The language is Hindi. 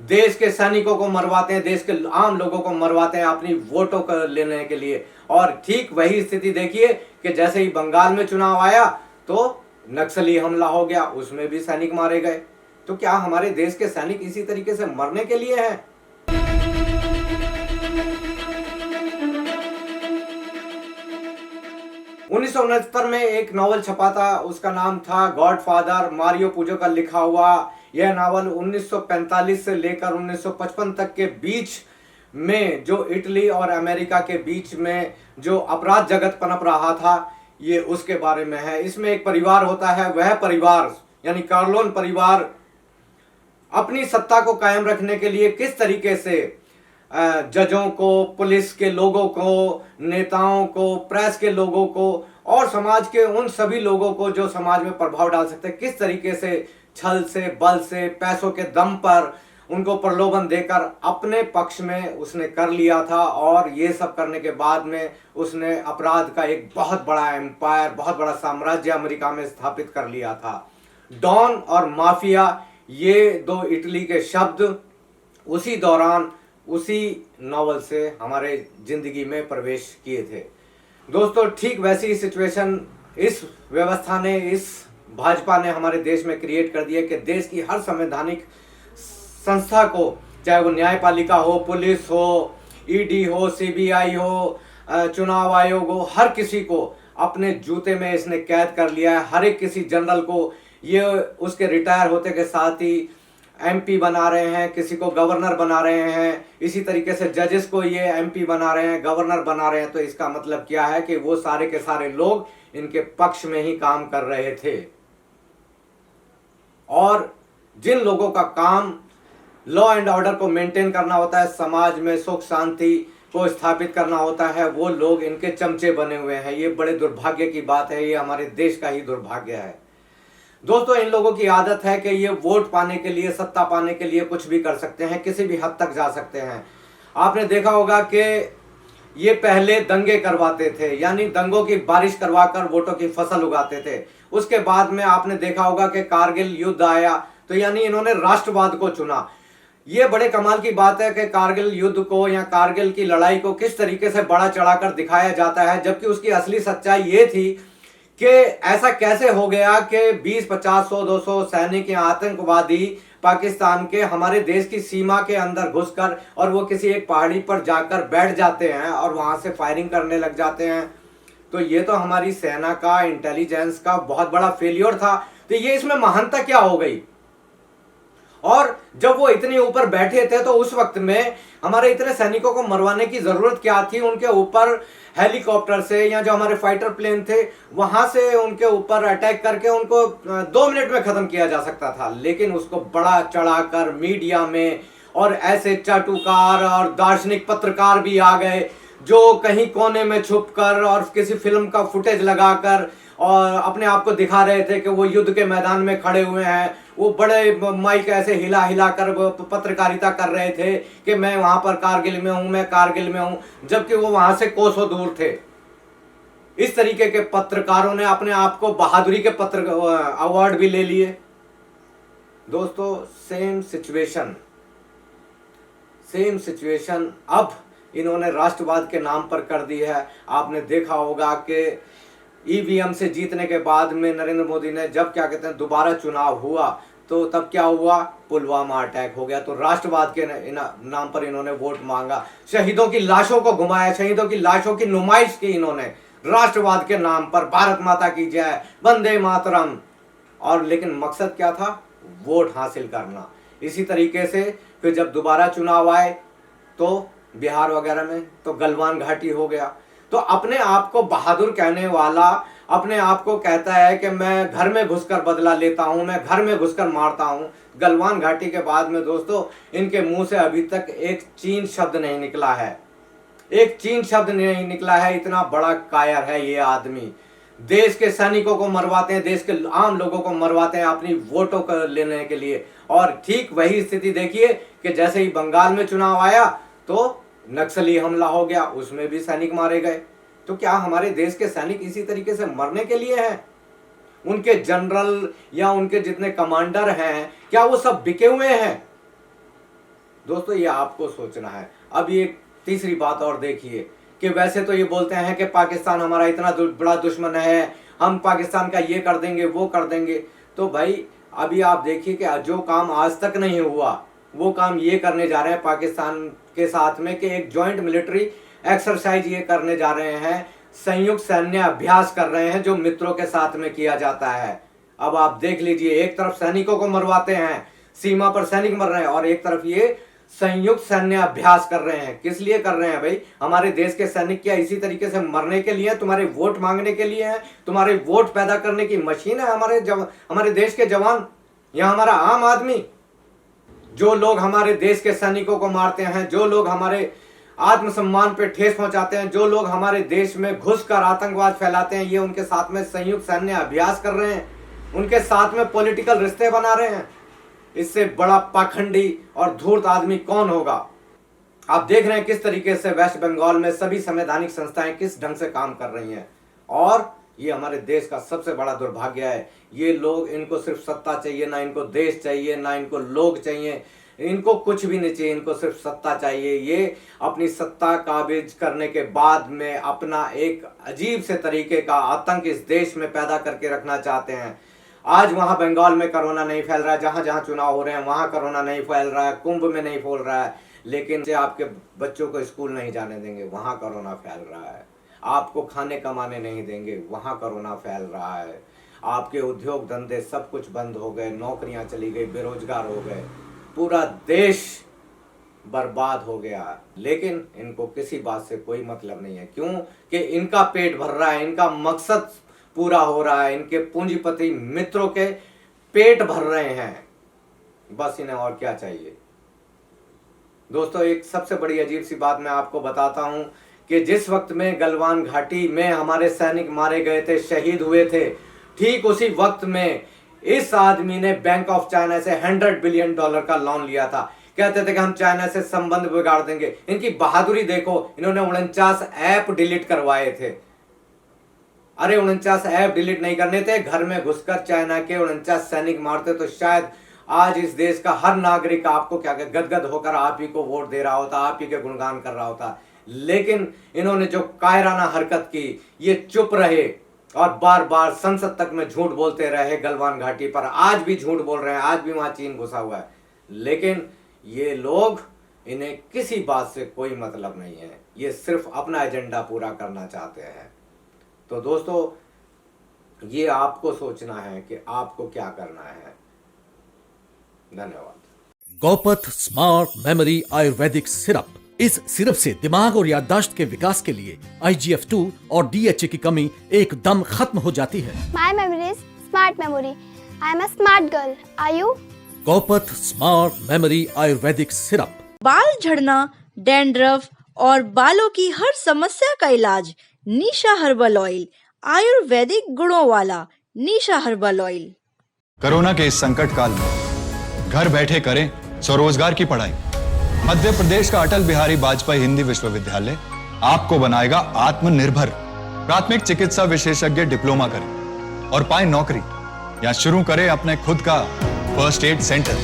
देश के सैनिकों को मरवाते हैं, देश के आम लोगों को मरवाते हैं अपनी वोटों को लेने के लिए। और ठीक वही स्थिति देखिए कि जैसे ही बंगाल में चुनाव आया तो नक्सली हमला हो गया, उसमें भी सैनिक मारे गए। तो क्या हमारे देश के सैनिक इसी तरीके से मरने के लिए हैं? 1969 में एक नॉवल छपा था, उसका नाम था गॉडफादर, मारियो पुजो का लिखा हुआ। यह नावल 1945 से लेकर 1955 तक के बीच में जो इटली और अमेरिका के बीच में जो अपराध जगत पनप रहा था, ये उसके बारे में है। इसमें एक परिवार होता है, वह परिवार यानी कार्लोन परिवार अपनी सत्ता को कायम रखने के लिए किस तरीके से जजों को, पुलिस के लोगों को, नेताओं को, प्रेस के लोगों को और समाज के उन सभी लोगों को जो समाज में प्रभाव डाल सकते हैं, किस तरीके से छल से, बल से, पैसों के दम पर उनको प्रलोभन देकर अपने पक्ष में उसने कर लिया था। और ये सब करने के बाद में उसने अपराध का एक बहुत बड़ा एम्पायर, बहुत बड़ा साम्राज्य अमेरिका में स्थापित कर लिया था। डॉन और माफिया, ये दो इटली के शब्द उसी दौरान उसी नॉवल से हमारे जिंदगी में प्रवेश किए थे। दोस्तों, ठीक वैसी सिचुएशन इस व्यवस्था ने, इस भाजपा ने हमारे देश में क्रिएट कर दिया कि देश की हर संवैधानिक संस्था को, चाहे वो न्यायपालिका हो, पुलिस हो, ईडी हो, सीबीआई हो, चुनाव आयोग हो, हर किसी को अपने जूते में इसने कैद कर लिया है। हर एक किसी जनरल को ये उसके रिटायर होते के साथ ही एमपी बना रहे हैं, किसी को गवर्नर बना रहे हैं, इसी तरीके से जजेस को ये एमपी बना रहे हैं, गवर्नर बना रहे हैं। तो इसका मतलब क्या है कि वो सारे के सारे लोग इनके पक्ष में ही काम कर रहे थे। और जिन लोगों का काम लॉ एंड ऑर्डर को मेंटेन करना होता है, समाज में सुख शांति को स्थापित करना होता है, वो लोग इनके चमचे बने हुए हैं। ये बड़े दुर्भाग्य की बात है, ये हमारे देश का ही दुर्भाग्य है। दोस्तों, इन लोगों की आदत है कि ये वोट पाने के लिए, सत्ता पाने के लिए कुछ भी कर सकते हैं, किसी भी हद तक जा सकते हैं। आपने देखा होगा कि ये पहले दंगे करवाते थे, यानी दंगों की बारिश करवाकर वोटों की फसल उगाते थे। उसके बाद में आपने देखा होगा कि कारगिल युद्ध आया, तो यानी इन्होंने राष्ट्रवाद को चुना। ये बड़े कमाल की बात है कि कारगिल युद्ध को या कारगिल की लड़ाई को किस तरीके से बड़ा चढ़ाकर दिखाया जाता है, जबकि उसकी असली सच्चाई ये थी कि ऐसा कैसे हो गया कि 20, 50, 100, 200 सैनिक या आतंकवादी पाकिस्तान के हमारे देश की सीमा के अंदर घुसकर और वो किसी एक पहाड़ी पर जाकर बैठ जाते हैं और वहां से फायरिंग करने लग जाते हैं। तो ये तो हमारी सेना का, इंटेलिजेंस का बहुत बड़ा फेलियर था। तो ये इसमें महानता क्या हो गई? और जब वो इतने ऊपर बैठे थे तो उस वक्त में हमारे इतने सैनिकों को मरवाने की जरूरत क्या थी? उनके ऊपर हेलीकॉप्टर से या जो हमारे फाइटर प्लेन थे वहां से उनके ऊपर अटैक करके उनको 2 मिनट में खत्म किया जा सकता था। लेकिन उसको बड़ा चढ़ाकर मीडिया में, और ऐसे चाटुकार और दार्शनिक पत्रकार भी आ गए जो कहीं कोने में छुपकर और किसी फिल्म का फुटेज लगाकर और अपने आप को दिखा रहे थे कि वो युद्ध के मैदान में खड़े हुए हैं। वो बड़े माइक ऐसे हिला हिला कर पत्रकारिता कर रहे थे कि मैं वहां पर कारगिल में हूं, मैं कारगिल में हूं, जबकि वो वहां से कोसों दूर थे। इस तरीके के पत्रकारों ने अपने आप को बहादुरी के पत्र अवार्ड भी ले लिए। दोस्तों, सेम सिचुएशन अब इन्होंने राष्ट्रवाद के नाम पर कर दी है। आपने देखा होगा कि ईवीएम से जीतने के बाद में नरेंद्र मोदी ने जब क्या कहते हैं दोबारा चुनाव हुआ, तो तब क्या हुआ? पुलवामा अटैक हो गया। तो राष्ट्रवाद के नाम पर इन्होंने वोट मांगा, शहीदों की लाशों को घुमाया, शहीदों की लाशों की नुमाइश की इन्होंने राष्ट्रवाद के नाम पर, भारत माता की जय, वंदे मातरम। और लेकिन मकसद क्या था? वोट हासिल करना। इसी तरीके से फिर जब दोबारा चुनाव आए तो बिहार वगैरह में तो गलवान घाटी हो गया। तो अपने आप को बहादुर कहने वाला अपने आप को कहता है कि मैं घर में घुसकर बदला लेता हूं, मैं घर में घुसकर मारता हूं। गलवान घाटी के बाद में दोस्तों इनके मुंह से अभी तक एक चीन शब्द नहीं निकला है, एक चीन शब्द नहीं निकला है। इतना बड़ा कायर है ये आदमी। देश के सैनिकों को मरवाते हैं, देश के आम लोगों को मरवाते हैं अपनी वोटों को लेने के लिए। और ठीक वही स्थिति देखिए कि जैसे ही बंगाल में चुनाव आया तो नक्सली हमला हो गया, उसमें भी सैनिक मारे गए। तो क्या हमारे देश के सैनिक इसी तरीके से मरने के लिए हैं? उनके जनरल या उनके जितने कमांडर हैं, क्या वो सब बिके हुए हैं? दोस्तों ये आपको सोचना है। अब ये तीसरी बात और देखिए कि वैसे तो ये बोलते हैं कि पाकिस्तान हमारा इतना बड़ा दुश्मन है, हम पाकिस्तान का ये कर देंगे वो कर देंगे। तो भाई अभी आप देखिए कि जो काम आज तक नहीं हुआ वो काम ये करने जा रहे हैं पाकिस्तान के साथ में कि एक जॉइंट मिलिट्री एक्सरसाइज ये करने जा रहे हैं, संयुक्त सैन्य अभ्यास कर रहे हैं जो मित्रों के साथ में किया जाता है। अब आप देख लीजिए, एक तरफ सैनिकों को मरवाते हैं, सीमा पर सैनिक मर रहे हैं, और एक तरफ ये संयुक्त सैन्य अभ्यास कर रहे हैं। किस लिए कर रहे हैं भाई? हमारे देश के सैनिक क्या इसी तरीके से मरने के लिए, तुम्हारे वोट मांगने के लिए है, तुम्हारे वोट पैदा करने की मशीन है हमारे देश के जवान या हमारा आम आदमी? जो लोग हमारे देश के सैनिकों को मारते हैं, जो लोग हमारे आत्मसम्मान पे ठेस पहुंचाते हैं, जो लोग हमारे देश में घुसकर आतंकवाद फैलाते हैं, ये उनके साथ में संयुक्त सैन्य अभ्यास कर रहे हैं, उनके साथ में पॉलिटिकल रिश्ते बना रहे हैं। इससे बड़ा पाखंडी और धूर्त आदमी कौन होगा? आप देख रहे हैं किस तरीके से वेस्ट बंगाल में सभी संवैधानिक संस्थाएं किस ढंग से काम कर रही हैं। और ये हमारे देश का सबसे बड़ा दुर्भाग्य है। ये लोग, इनको सिर्फ सत्ता चाहिए, ना इनको देश चाहिए, ना इनको लोग चाहिए, इनको कुछ भी नहीं चाहिए, इनको सिर्फ सत्ता चाहिए। ये अपनी सत्ता काबिज करने के बाद में अपना एक अजीब से तरीके का आतंक इस देश में पैदा करके रखना चाहते हैं। आज वहां बंगाल में कोरोना नहीं फैल रहा है, जहां जहां चुनाव हो रहे हैं वहां कोरोना नहीं फैल रहा है, कुंभ में नहीं फैल रहा है, लेकिन से आपके बच्चों को स्कूल नहीं जाने देंगे, वहां कोरोना फैल रहा है। आपको खाने कमाने नहीं देंगे, वहां कोरोना फैल रहा है। आपके उद्योग धंधे सब कुछ बंद हो गए, नौकरियां चली गई, बेरोजगार हो गए, पूरा देश बर्बाद हो गया। लेकिन इनको किसी बात से कोई मतलब नहीं है। क्यों? कि इनका पेट भर रहा है, इनका मकसद पूरा हो रहा है, इनके पूंजीपति मित्रों के पेट भर रहे हैं, बस इन्हें और क्या चाहिए। दोस्तों एक सबसे बड़ी अजीब सी बात मैं आपको बताता हूं कि जिस वक्त में गलवान घाटी में हमारे सैनिक मारे गए थे, शहीद हुए थे, ठीक उसी वक्त में इस आदमी ने बैंक ऑफ चाइना से $100 बिलियन का लोन लिया था। कहते थे कि हम चाइना से संबंध बिगाड़ देंगे। इनकी बहादुरी देखो, इन्होंने 49 ऐप डिलीट करवाए थे। अरे 49 ऐप डिलीट नहीं करने थे, घर में घुसकर चाइना के 49 सैनिक मारते तो शायद आज इस देश का हर नागरिक आपको क्या गदगद होकर आप ही को वोट दे रहा होता, आप ही के गुणगान कर रहा होता। लेकिन इन्होंने जो कायराना हरकत की, ये चुप रहे और बार बार संसद तक में झूठ बोलते रहे गलवान घाटी पर। आज भी झूठ बोल रहे हैं, आज भी वहां चीन घुसा हुआ है, लेकिन ये लोग, इन्हें किसी बात से कोई मतलब नहीं है, ये सिर्फ अपना एजेंडा पूरा करना चाहते हैं। तो दोस्तों ये आपको सोचना है कि आपको क्या करना है। धन्यवाद। गौपथ स्मार्ट मेमोरी आयुर्वेदिक सिरप। इस सिरप से दिमाग और याददाश्त के विकास के लिए IGF-2 और DHA की कमी एकदम खत्म हो जाती है। My memory is smart memory. I am a smart girl. Are you? Gaupath smart memory आयुर्वेदिक सिरप। बाल झड़ना, डैंड्रफ और बालों की हर समस्या का इलाज निशा हर्बल ऑयल। आयुर्वेदिक गुणों वाला निशा हर्बल ऑयल। कोरोना के इस संकट काल में घर बैठे करें स्वरोजगार की पढ़ाई। मध्य प्रदेश का अटल बिहारी वाजपेयी हिंदी विश्वविद्यालय आपको बनाएगा आत्मनिर्भर। प्राथमिक चिकित्सा विशेषज्ञ डिप्लोमा करें और पाएं नौकरी या शुरू करें अपने खुद का फर्स्ट एड सेंटर।